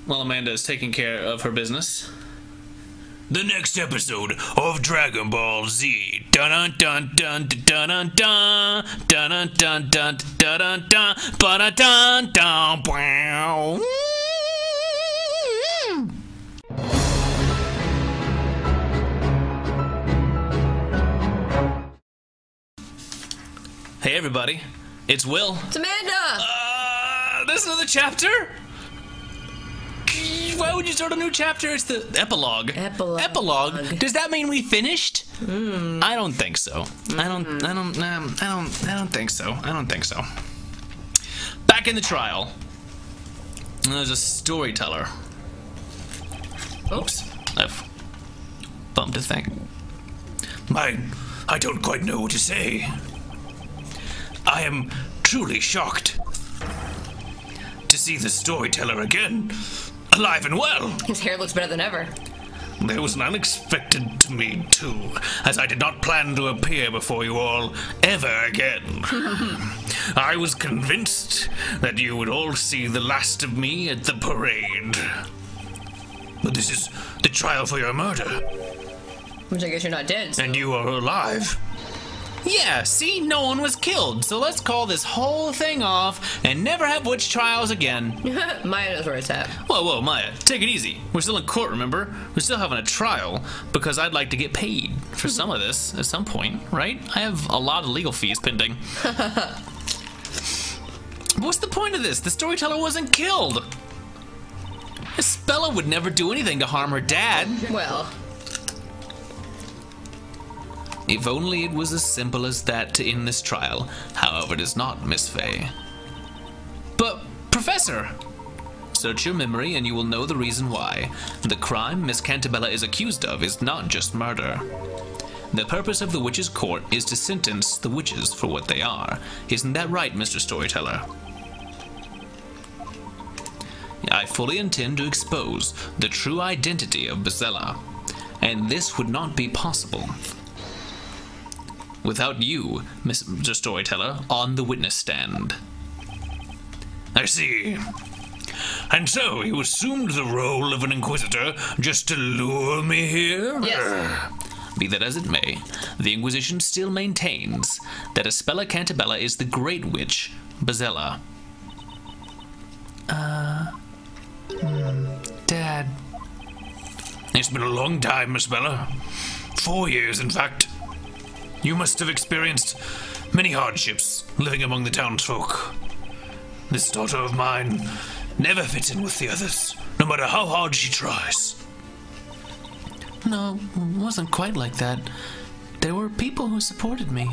while Amanda is taking care of her business. The next episode of Dragon Ball Z. Dun dun dun dun dun dun dun dun dun dun dun dun dun dun dun. Hey everybody, it's Will. It's Amanda! This is another chapter? Why would you start a new chapter? It's the epilogue. Epilogue? Does that mean we finished? I don't think so. I don't think so. I don't think so. Back in the trial. There's a storyteller. Oops. I've bumped a thing. I don't quite know what to say. I am truly shocked to see the storyteller again, alive and well. His hair looks better than ever. There was an unexpected to me, too, as I did not plan to appear before you all ever again. I was convinced that you would all see the last of me at the parade. But this is the trial for your murder. Which I guess you're not dead, so. And you are alive. Yeah, see, no one was killed, so let's call this whole thing off and never have witch trials again. Maya knows where it's at. Whoa, Maya, take it easy. We're still in court, remember? We're still having a trial, because I'd like to get paid for some of this at some point, right? I have a lot of legal fees pending. What's the point of this? The storyteller wasn't killed. Bella would never do anything to harm her dad. Well... If only it was as simple as that to end this trial. However, it is not, Miss Fay. But, Professor! Search your memory and you will know the reason why. The crime Miss Cantabella is accused of is not just murder. The purpose of the witches' court is to sentence the witches for what they are. Isn't that right, Mr. Storyteller? I fully intend to expose the true identity of Bezella, and this would not be possible without you, Mr. Storyteller, on the witness stand. I see. And so you assumed the role of an inquisitor just to lure me here? Yes. Be that as it may, the Inquisition still maintains that Espella Cantabella is the great witch, Bezella. Dad. It's been a long time, Miss Bella. 4 years, in fact. You must have experienced many hardships living among the townsfolk. This daughter of mine never fits in with the others, no matter how hard she tries. No, it wasn't quite like that. There were people who supported me.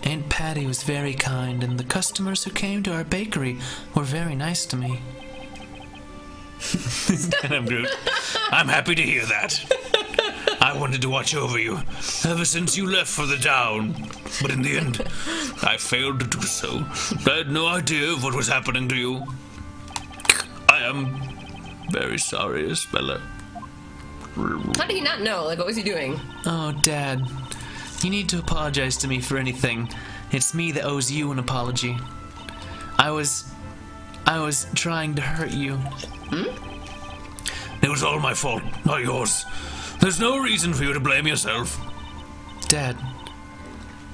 Aunt Patty was very kind, and the customers who came to our bakery were very nice to me. I'm happy to hear that. I wanted to watch over you ever since you left for the town, but in the end, I failed to do so. I had no idea of what was happening to you. I am very sorry, Espella. How did he not know? Like, what was he doing? Oh, Dad, you need to apologize to me for anything. It's me that owes you an apology. I was trying to hurt you. It was all my fault, not yours. There's no reason for you to blame yourself. Dad,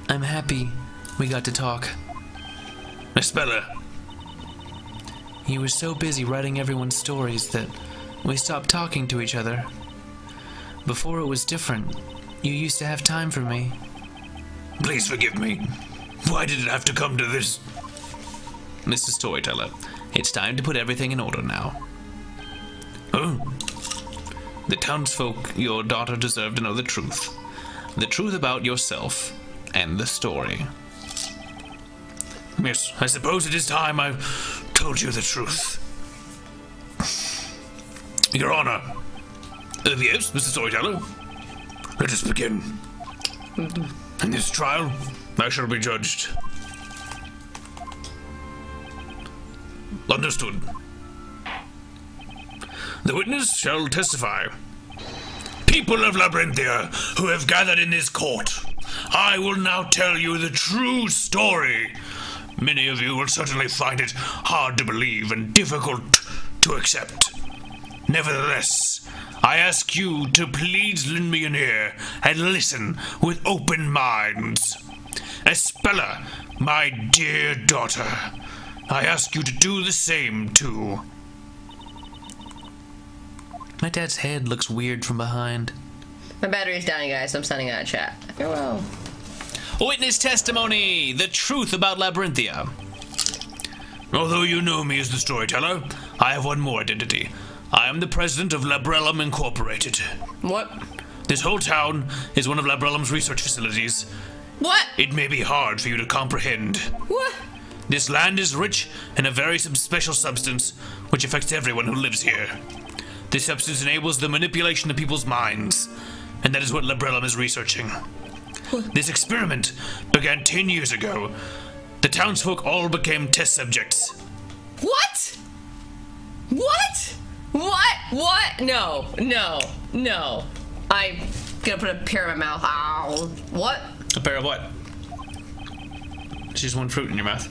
I'm happy we got to talk. Espella. You were so busy writing everyone's stories that we stopped talking to each other. Before it was different. You used to have time for me. Please forgive me. Why did it have to come to this? Mr. Storyteller, it's time to put everything in order now. Oh? The townsfolk, your daughter deserved to know the truth. The truth about yourself and the story. Yes, I suppose it is time I told you the truth. Your Honor. Yes, Mr. Storyteller. Let us begin. In this trial, I shall be judged. Understood. The witness shall testify. People of Labyrinthia who have gathered in this court, I will now tell you the true story. Many of you will certainly find it hard to believe and difficult to accept. Nevertheless, I ask you to please lend me an ear and listen with open minds. Espella, my dear daughter, I ask you to do the same too. My dad's head looks weird from behind. My battery's dying, guys. I'm sending out a chat. Farewell. Witness testimony! The truth about Labyrinthia. Although you know me as the Storyteller, I have one more identity. I am the president of Labyrinth Incorporated. What? This whole town is one of Labyrinth's research facilities. What? It may be hard for you to comprehend. What? This land is rich in a very special substance which affects everyone who lives here. This substance enables the manipulation of people's minds, and that is what Labyrinth is researching. This experiment began 10 years ago. The townsfolk all became test subjects. What? What? What? What? No. No. No. I'm gonna put a pear in my mouth. Ow. What? A pair of what? It's just one fruit in your mouth.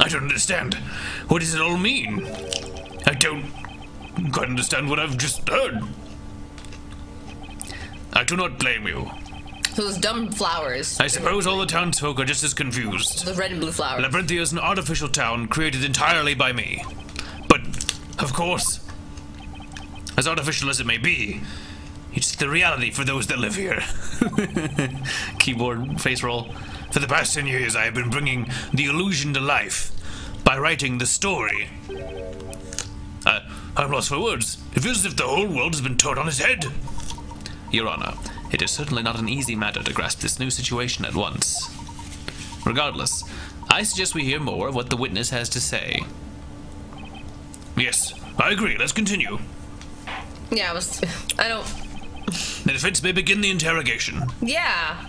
I don't understand. What does it all mean? I don't quite understand what I've just heard. I do not blame you. So those dumb flowers. I suppose all the townsfolk are just as confused. The red and blue flowers. Labyrinthia is an artificial town created entirely by me. But, of course, as artificial as it may be, it's the reality for those that live here. Keyboard face roll. For the past 10 years, I have been bringing the illusion to life by writing the story. I'm lost for words. It feels as if the whole world has been turned on its head. Your Honor, it is certainly not an easy matter to grasp this new situation at once. Regardless, I suggest we hear more of what the witness has to say. Yes, I agree. Let's continue. Yeah, I don't... The defense may begin the interrogation. Yeah,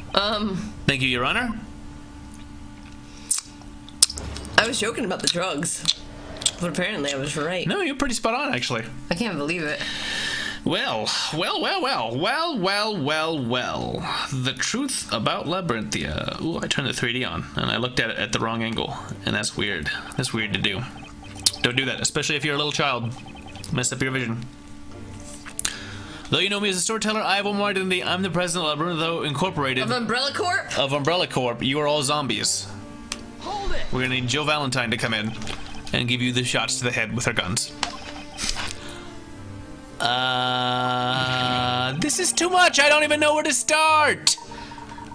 Thank you, Your Honor. I was joking about the drugs. But apparently I was right. No, you're pretty spot on, actually. I can't believe it. Well. The truth about Labyrinthia. Ooh, I turned the 3D on, and I looked at it at the wrong angle, and that's weird. That's weird to do. Don't do that, especially if you're a little child. Mess up your vision. Though you know me as a storyteller, I have one more identity. I'm the president of Labyrinth Incorporated. Of Umbrella Corp? Of Umbrella Corp. You are all zombies. Hold it! We're gonna need Joe Valentine to come in and give you the shots to the head with her guns. This is too much. I don't even know where to start.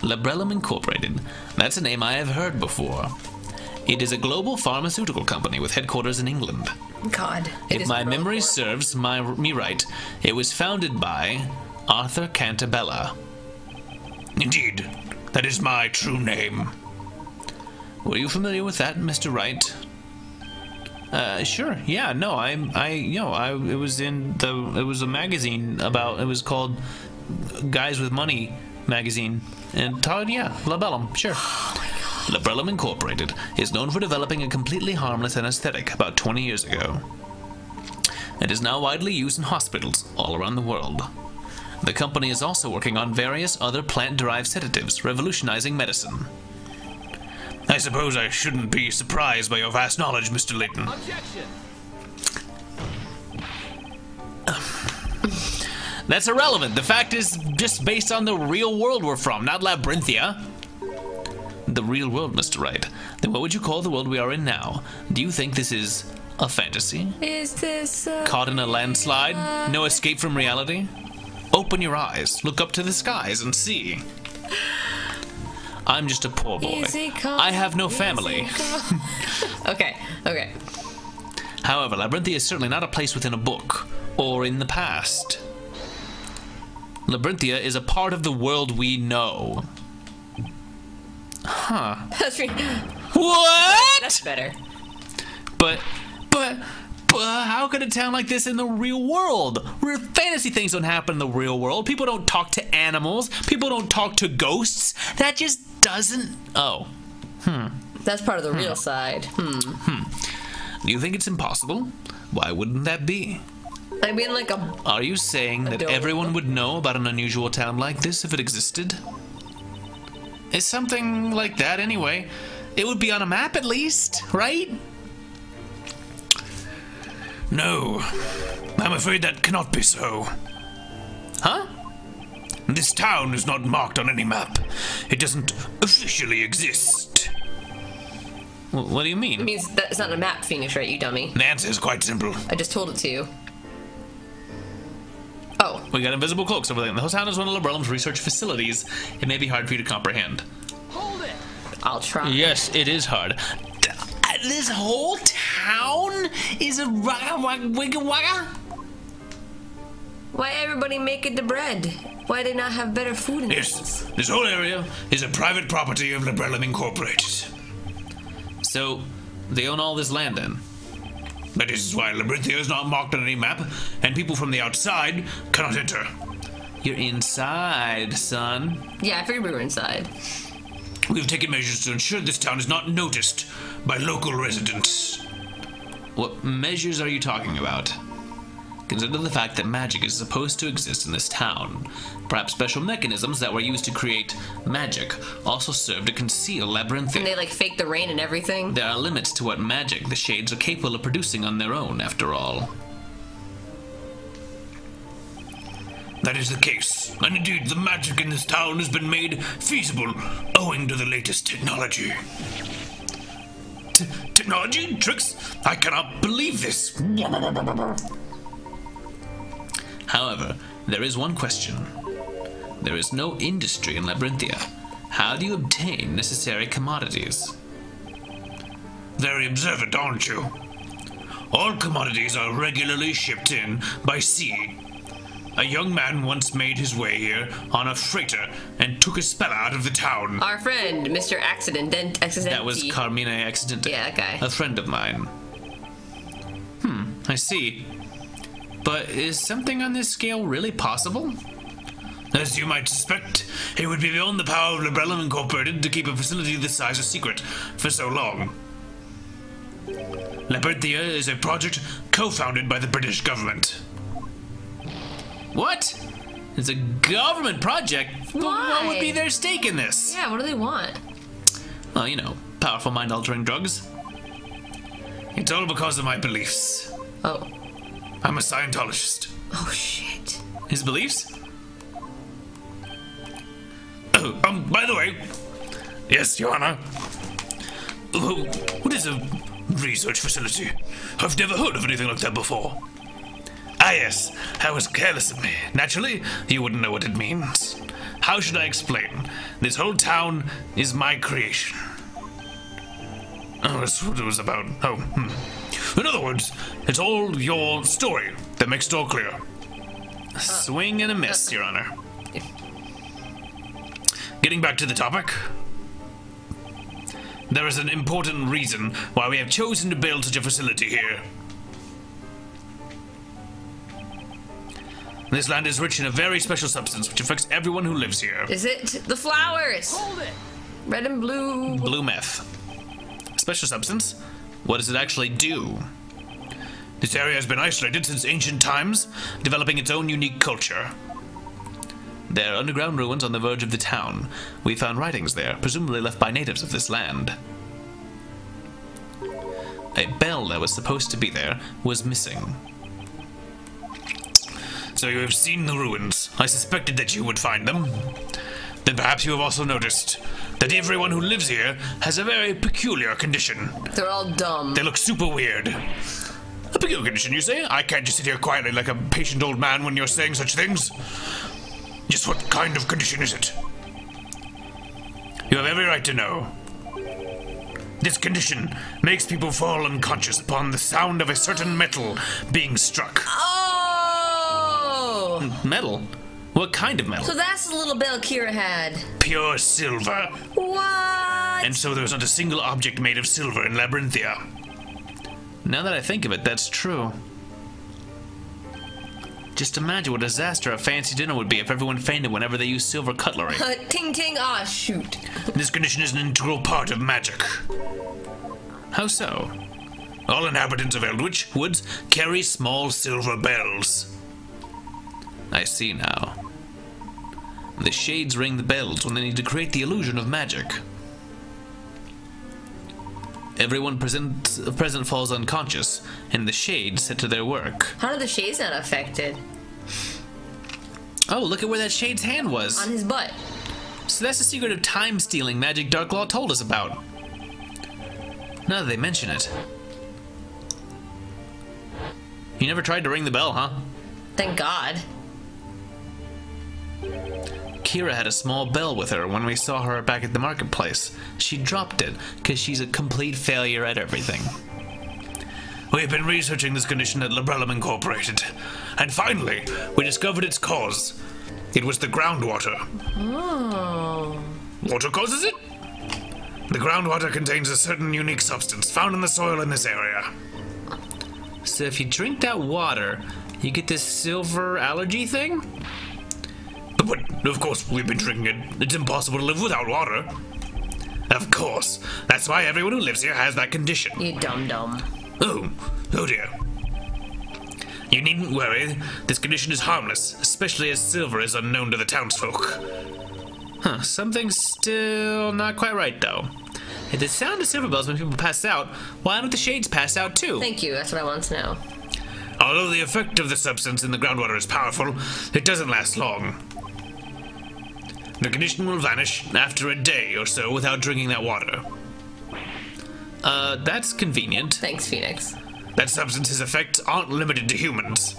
Labyrinth Incorporated. That's a name I have heard before. It is a global pharmaceutical company with headquarters in England. God. If my memory serves me right, it was founded by Arthur Cantabella. Indeed, that is my true name. Were you familiar with that, Mr. Wright? Sure. Yeah. No. It was a magazine about. It was called Guys with Money magazine, and yeah, Labellum. Sure. Labyrinth Incorporated is known for developing a completely harmless anesthetic about 20 years ago. It is now widely used in hospitals all around the world. The company is also working on various other plant-derived sedatives, revolutionizing medicine. I suppose I shouldn't be surprised by your vast knowledge, Mr. Layton. Objection! That's irrelevant. The fact is just based on the real world we're from, not Labyrinthia. The real world, Mr. Wright. Then what would you call the world we are in now? Do you think this is a fantasy? Is this Caught in a landslide? No escape from reality? Open your eyes, look up to the skies and see. I'm just a poor boy. I have no family. Okay. However, Labyrinthia is certainly not a place within a book, or in the past. Labyrinthia is a part of the world we know. Huh. That's What? That's better. But how could a town like this in the real world? Where fantasy things don't happen in the real world. People don't talk to animals. People don't talk to ghosts. That just doesn't... Oh. That's part of the real side. Do you think it's impossible? Why wouldn't that be? I mean, like a... Are you saying that everyone would know about an unusual town like this if it existed? It's something like that anyway. It would be on a map at least, right? No, I'm afraid that cannot be so. Huh? This town is not marked on any map. It doesn't officially exist. What do you mean? It means that's not a map, Phoenix, right, you dummy? The answer is quite simple. I just told it to you. Oh. We got invisible cloaks over there. The whole town is one of Labyrinth's research facilities. It may be hard for you to comprehend. Hold it! I'll try. Yes, it is hard. This whole town is a wigga wagga? Why everybody making the bread? Why they not have better food in Yes, this whole area is a private property of Labyrinth Incorporated. So, they own all this land then? That is why Labyrinthia is not marked on any map, and people from the outside cannot enter. You're inside, son. Yeah, I figured we were inside. We've taken measures to ensure this town is not noticed by local residents. What measures are you talking about? Consider the fact that magic is supposed to exist in this town. Perhaps special mechanisms that were used to create magic also serve to conceal Labyrinthia. And they like fake the rain and everything. There are limits to what magic the shades are capable of producing on their own, after all. That is the case, and indeed the magic in this town has been made feasible owing to the latest technology. Technology? Tricks? I cannot believe this. However, there is one question. There is no industry in Labyrinthia. How do you obtain necessary commodities? Very observant, aren't you? All commodities are regularly shipped in by sea. A young man once made his way here on a freighter and took a spell out of the town. Our friend, Mr. Accident. That was Carmine Accidente. Yeah, that guy. A friend of mine. I see. But is something on this scale really possible? As you might suspect, it would be beyond the power of Labyrinth Incorporated to keep a facility this size a secret for so long. Labyrinthia is a project co-founded by the British government. What? It's a government project? But what would be their stake in this? Yeah, what do they want? Well, you know, powerful mind-altering drugs. It's all because of my beliefs. Oh. I'm a Scientologist. Oh, shit. His beliefs? Oh, by the way... Yes, Your Honor. What is a research facility? I've never heard of anything like that before. Ah, yes. That was careless of me. Naturally, you wouldn't know what it means. How should I explain? This whole town is my creation. Oh, that's what it was about. In other words, it's all your story that makes it all clear. A swing and a miss, Your Honor. Getting back to the topic. There is an important reason why we have chosen to build such a facility here. This land is rich in a very special substance which affects everyone who lives here. Is it the flowers? Hold it! Red and blue. Blue meth. Special substance? What does it actually do? This area has been isolated since ancient times, developing its own unique culture. There are underground ruins on the verge of the town. We found writings there, presumably left by natives of this land. A bell that was supposed to be there was missing. So you have seen the ruins. I suspected that you would find them. Then perhaps you have also noticed that everyone who lives here has a very peculiar condition. They're all dumb. They look super weird. A peculiar condition, you say? I can't just sit here quietly like a patient old man when you're saying such things. Just what kind of condition is it? You have every right to know. This condition makes people fall unconscious upon the sound of a certain metal being struck. Oh! Metal? What kind of metal? So that's the little bell Kira had. Pure silver. What? And so there's not a single object made of silver in Labyrinthia. Now that I think of it, that's true. Just imagine what a disaster a fancy dinner would be if everyone fainted whenever they used silver cutlery. Ting ting, ah, shoot. This condition is an integral part of magic. How so? All inhabitants of Eldritch Woods carry small silver bells. I see now. The shades ring the bells when they need to create the illusion of magic. Everyone present falls unconscious, and the shades set to their work. How are the shades not affected? Oh, look at where that shade's hand was. On his butt. So that's the secret of time-stealing Magic Darklaw told us about. Now that they mention it. You never tried to ring the bell, huh? Thank God. Kira had a small bell with her when we saw her back at the marketplace. She dropped it, because she's a complete failure at everything. We've been researching this condition at Labyrinth Incorporated, and finally, we discovered its cause. It was the groundwater. Oh. Water causes it? The groundwater contains a certain unique substance found in the soil in this area. So if you drink that water, you get this silver allergy thing? But, of course, we've been drinking it. It's impossible to live without water. Of course. That's why everyone who lives here has that condition. You dum-dum. Oh dear. You needn't worry. This condition is harmless, especially as silver is unknown to the townsfolk. Huh, something's still not quite right, though. At the sound of silver bells when people pass out, why don't the shades pass out, too? Thank you, that's what I want to know. Although the effect of the substance in the groundwater is powerful, it doesn't last long. The condition will vanish after a day or so without drinking that water. That's convenient. Thanks, Phoenix. That substance's effects aren't limited to humans.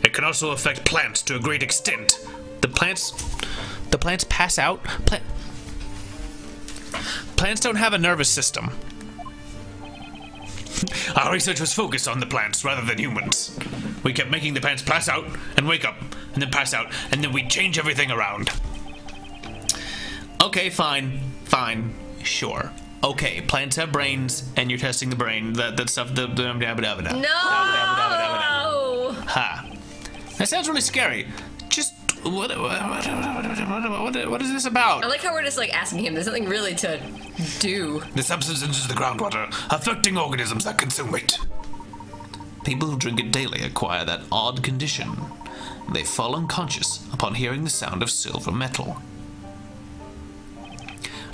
It can also affect plants to a great extent. The plants pass out? Plants don't have a nervous system. Our research was focused on the plants rather than humans. We kept making the plants pass out and wake up, and then pass out, and then we'd change everything around. Okay, fine, sure. Okay, plants have brains, and you're testing the brain, that stuff, No! Ha. That sounds really scary. Just, what is this about? I like how we're just, like, asking him. There's nothing really to do. The substance enters the groundwater, affecting organisms that consume it. People who drink it daily acquire that odd condition. They fall unconscious upon hearing the sound of silver metal.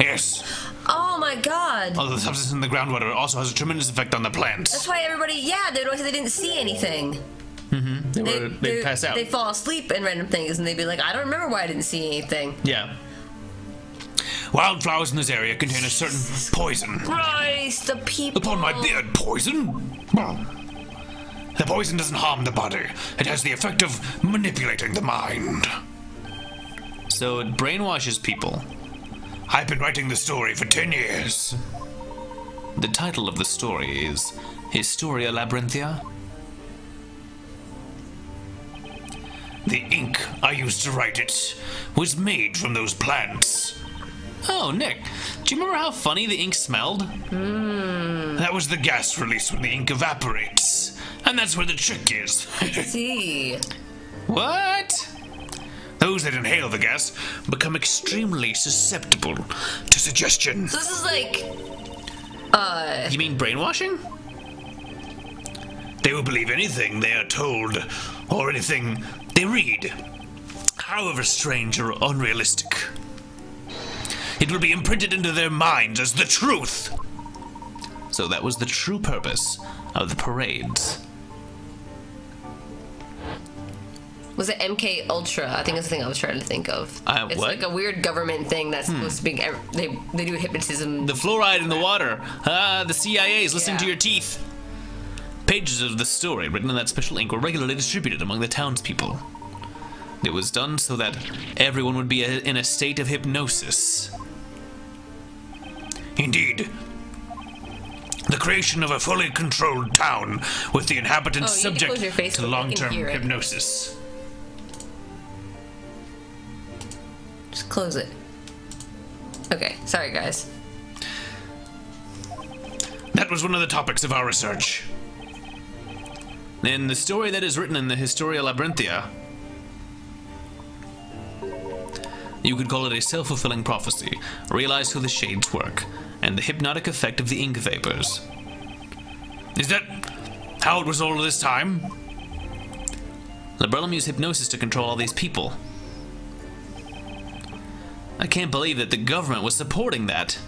Yes. Oh my God. Although the substance in the groundwater also has a tremendous effect on the plants. That's why everybody, they'd always say they didn't see anything. Mm-hmm. They'd pass out. They'd fall asleep in random things, and they'd be like, I don't remember why I didn't see anything. Yeah. Wildflowers in this area contain a certain poison. Christ, the people. Upon my beard, poison? The poison doesn't harm the body. It has the effect of manipulating the mind. So it brainwashes people. I've been writing the story for 10 years. The title of the story is Historia Labyrinthia. The ink I used to write it was made from those plants. Oh, Nick, do you remember how funny the ink smelled? That was the gas released when the ink evaporates. And that's where the trick is. See. What? Those that inhale the gas become extremely susceptible to suggestion. So this is like, You mean brainwashing? They will believe anything they are told, or anything they read, however strange or unrealistic. It will be imprinted into their minds as the truth. So that was the true purpose of the parades. was it MK Ultra? I think that's the thing I was trying to think of. It's what? like a weird government thing that's supposed to be. They do hypnotism. The fluoride in the water. The CIA is listening to Yeah. your teeth. Pages of the story written in that special ink were regularly distributed among the townspeople. It was done so that everyone would be in a state of hypnosis. Indeed. The creation of a fully controlled town with the inhabitants Oh, you have to close subject your face to so we can long-term hear it. hypnosis. Just close it. Okay, sorry guys. That was one of the topics of our research. In the story that is written in the Historia Labyrinthia, you could call it a self-fulfilling prophecy, realized through the shades' work, and the hypnotic effect of the ink vapors. Is that how it was all this time? Labyrinth used hypnosis to control all these people. I can't believe that the government was supporting that.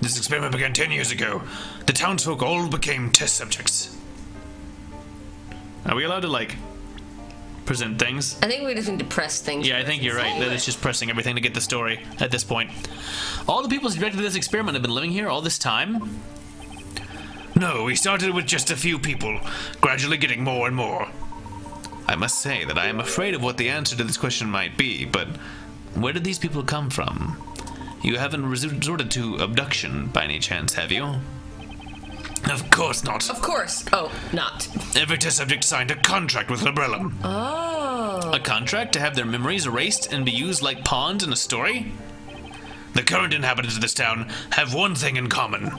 This experiment began 10 years ago. The townsfolk all became test subjects. Are we allowed to, like, present things? I think we just need to press things. Yeah, I think you're right. That it's just pressing everything to get the story at this point. All the people subjected to this experiment have been living here all this time? No, we started with just a few people, gradually getting more and more. I must say that I am afraid of what the answer to this question might be, but where did these people come from? You haven't resorted to abduction by any chance, have you? Of course not. Of course. Oh, not. Every test subject signed a contract with Labyrinth. Oh. A contract to have their memories erased and be used like pawns in a story? The current inhabitants of this town have one thing in common.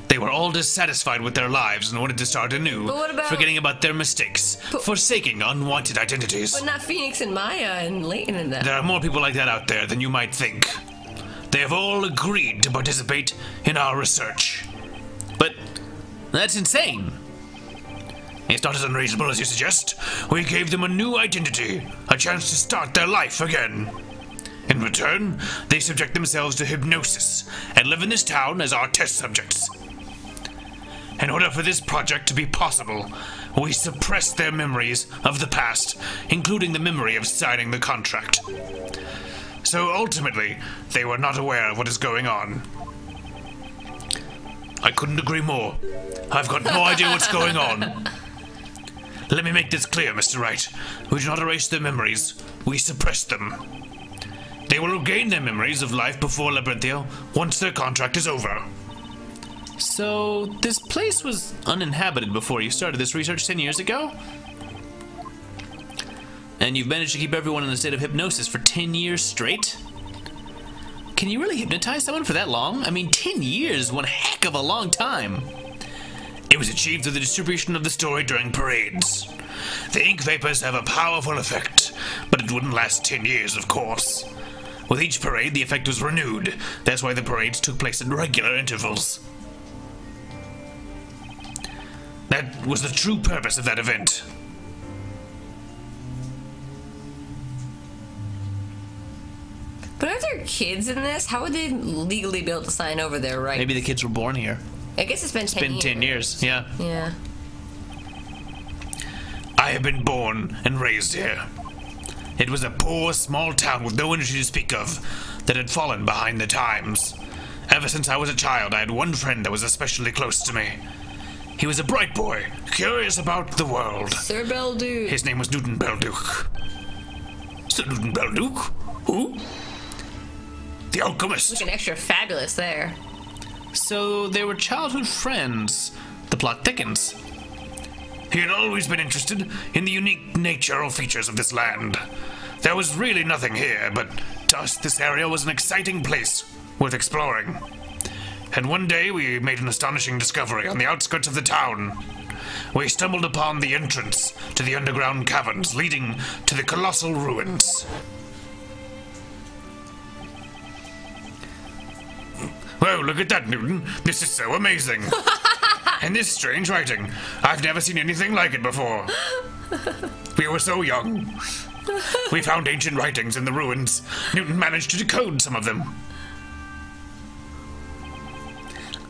They were all dissatisfied with their lives and wanted to start anew, But what about- forgetting about their mistakes, forsaking unwanted identities. But not Phoenix and Maya and Layton and them. There are more people like that out there than you might think. They have all agreed to participate in our research. But that's insane. It's not as unreasonable as you suggest. We gave them a new identity, a chance to start their life again. In return, they subject themselves to hypnosis and live in this town as our test subjects. In order for this project to be possible, we suppressed their memories of the past, including the memory of signing the contract. So ultimately, they were not aware of what is going on. I couldn't agree more. I've got no idea what's going on. Let me make this clear, Mr. Wright. We do not erase their memories. We suppress them. They will regain their memories of life before Labyrinthia once their contract is over. So, this place was uninhabited before you started this research 10 years ago? And you've managed to keep everyone in a state of hypnosis for 10 years straight? Can you really hypnotize someone for that long? I mean, 10 years, one heck of a long time. It was achieved through the distribution of the story during parades. The ink vapors have a powerful effect, but it wouldn't last 10 years, of course. With each parade, the effect was renewed. That's why the parades took place at regular intervals. That was the true purpose of that event. But are there kids in this? How would they legally be able to sign over their rights? Maybe the kids were born here. I guess it's been 10 years. Been 10 years, yeah. Yeah. I have been born and raised here. It was a poor, small town with no industry to speak of that had fallen behind the times. Ever since I was a child, I had one friend that was especially close to me. He was a bright boy, curious about the world. Sir Belduke. His name was Newton Belduke. Sir Newton Belduke? Who? The alchemist. Looking extra fabulous there. So, they were childhood friends. The plot thickens. He had always been interested in the unique natural features of this land. There was really nothing here, but to us this area was an exciting place worth exploring. And one day we made an astonishing discovery on the outskirts of the town. We stumbled upon the entrance to the underground caverns leading to the colossal ruins. Whoa, look at that, Newton. This is so amazing. And this strange writing. I've never seen anything like it before. We were so young. We found ancient writings in the ruins. Newton managed to decode some of them.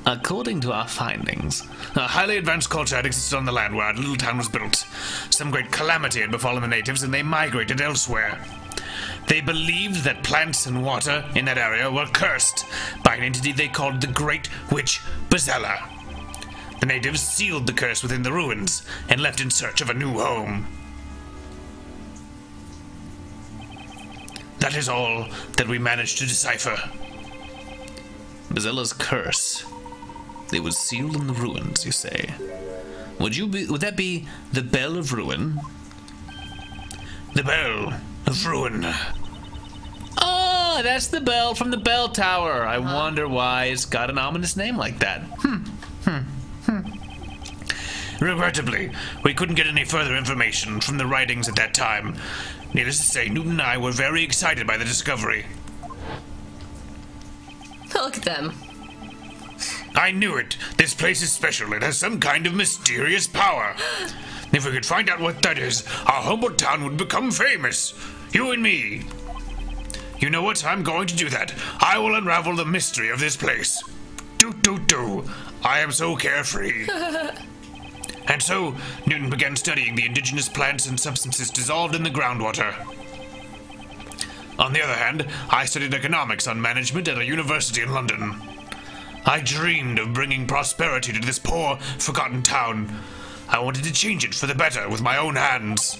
According to our findings, A highly advanced culture had existed on the land where our little town was built. Some great calamity had befallen the natives and they migrated elsewhere. They believed that plants and water in that area were cursed by an entity they called the Great Witch Bazella. The natives sealed the curse within the ruins and left in search of a new home. That is all that we managed to decipher. Bazella's curse. It was sealed in the ruins, you say. Would that be the Bell of Ruin? The Bell of Ruin. Oh, that's the bell from the bell tower. I wonder why it's got an ominous name like that. Regrettably, we couldn't get any further information from the writings at that time. Needless to say, Newton and I were very excited by the discovery. Look at them. I knew it. This place is special. It has some kind of mysterious power. If we could find out what that is, our humble town would become famous. You and me. You know what? I'm going to do that. I will unravel the mystery of this place. I am so carefree. And so, Newton began studying the indigenous plants and substances dissolved in the groundwater. On the other hand, I studied economics on management at a university in London. I dreamed of bringing prosperity to this poor, forgotten town. I wanted to change it for the better with my own hands.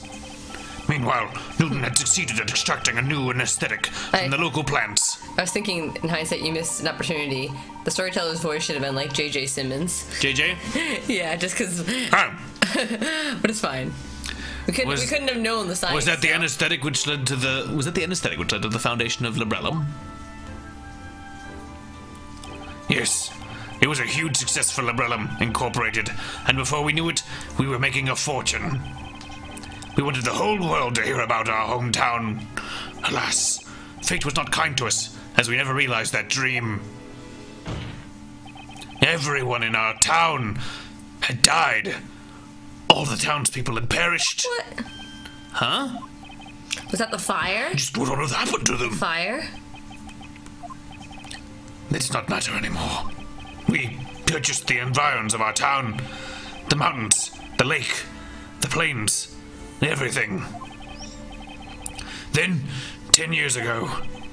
Meanwhile, Newton had succeeded at extracting a new anesthetic from the local plants. I was thinking, in hindsight, you missed an opportunity. The storyteller's voice should have been like J.J. Simmons. JJ? Yeah, just because... But it's fine. We couldn't have known the science. Was that the anesthetic which led to the... Was that the anesthetic which led to the foundation of Labyrinth? Yes. It was a huge success for Labyrinth Incorporated, and before we knew it, we were making a fortune. We wanted the whole world to hear about our hometown. Alas, fate was not kind to us, as we never realized that dream. Everyone in our town had died. All the townspeople had perished. What? Huh? Was that the fire? Just what on earth happened to them? Fire? It does not matter anymore. We purchased the environs of our town. The mountains, the lake, the plains, everything. Then, 10 years ago,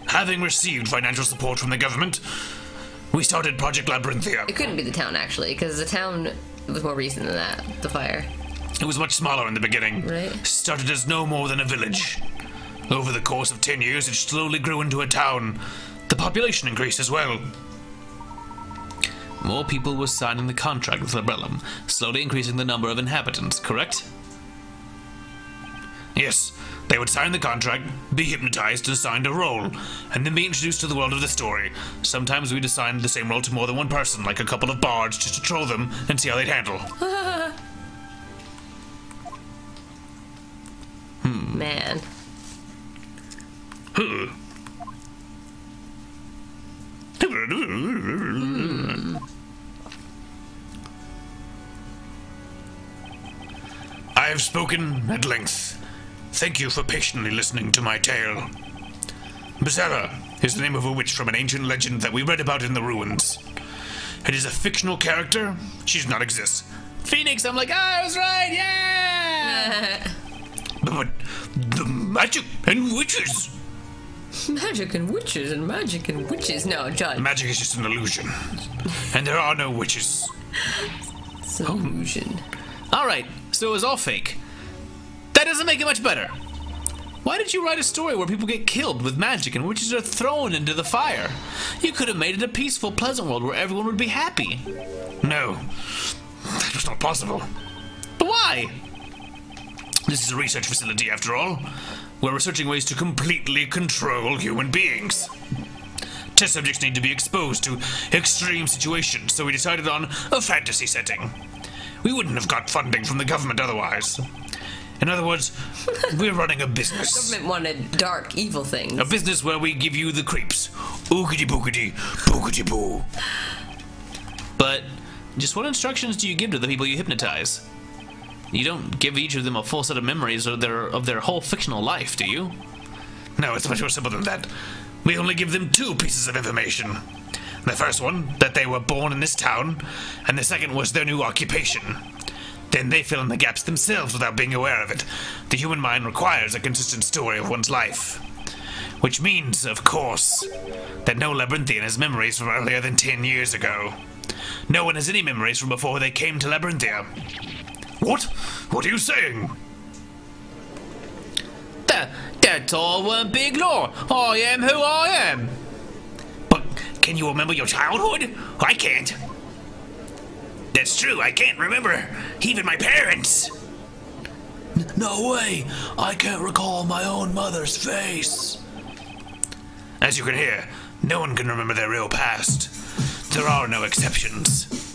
having received financial support from the government, we started Project Labyrinthia. It couldn't be the town, actually, because the town was more recent than that, the fire. It was much smaller in the beginning. Right. Started as no more than a village. Over the course of 10 years, it slowly grew into a town. The population increased as well. More people were signing the contract with Labyrinth, slowly increasing the number of inhabitants, correct? Yes, they would sign the contract, be hypnotized and assigned a role, and then be introduced to the world of the story. Sometimes we'd assign the same role to more than one person, like a couple of bards, just to troll them and see how they'd handle. Man. I have spoken at length. Thank you for patiently listening to my tale. Bizarra is the name of a witch from an ancient legend that we read about in the ruins. It is a fictional character. She does not exist. Phoenix, I'm like, I was right, yeah! But the magic and witches. Magic and witches and magic and witches. No, John. Magic is just an illusion. And there are no witches. It's an illusion. Alright, so it was all fake. That doesn't make it much better. Why did you write a story where people get killed with magic and witches are thrown into the fire? You could have made it a peaceful, pleasant world where everyone would be happy. No, that was not possible. But why? This is a research facility, after all. We're researching ways to completely control human beings. Test subjects need to be exposed to extreme situations, so we decided on a fantasy setting. We wouldn't have got funding from the government otherwise. In other words, we're running a business. The government wanted dark, evil things. A business where we give you the creeps. Oogity boogity, boogity boo. But just what instructions do you give to the people you hypnotize? You don't give each of them a full set of memories of their whole fictional life, do you? No, it's much more simple than that. We only give them 2 pieces of information. The first one, that they were born in this town, and the second was their new occupation. Then they fill in the gaps themselves without being aware of it. The human mind requires a consistent story of one's life. Which means, of course, that no Labyrinthian has memories from earlier than 10 years ago. No one has any memories from before they came to Labyrinthia. What? What are you saying? That's all one big lie. I am who I am. But can you remember your childhood? I can't. That's true, I can't remember even my parents. No way. I can't recall my own mother's face. As you can hear, no one can remember their real past. There are no exceptions.